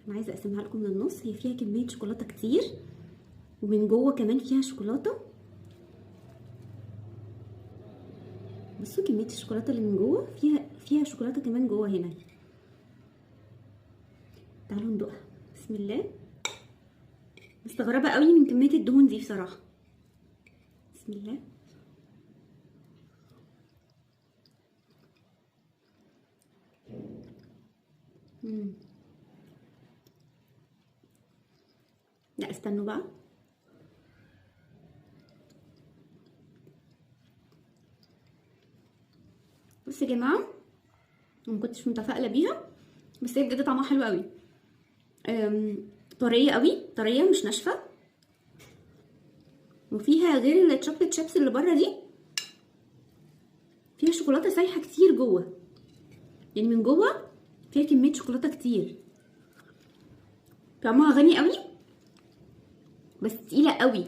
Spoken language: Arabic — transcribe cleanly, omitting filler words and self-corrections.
انا عايزه اقسمها لكم من النص. هي فيها كميه شوكولاته كتير، ومن جوه كمان فيها شوكولاته. بصوا كميه الشوكولاته اللي من جوه، فيها شوكولاته كمان جوه هنا. تعالوا ندوقها. بسم الله. مستغربه قوي من كميه الدهون دي بصراحه. بسم الله. لا استنوا بقى. بصوا يا جماعه، ما كنتش متفائله بيها، بس هي بجد طعمها حلو قوي. طريه قوي، طريه مش ناشفه. وفيها غير الشوكليت شيبس اللي بره دي، فيها شوكولاته سايحه كتير جوه. يعني من جوه فيها كميه شوكولاته كتير. طعمها غني قوي بس تقيله قوي.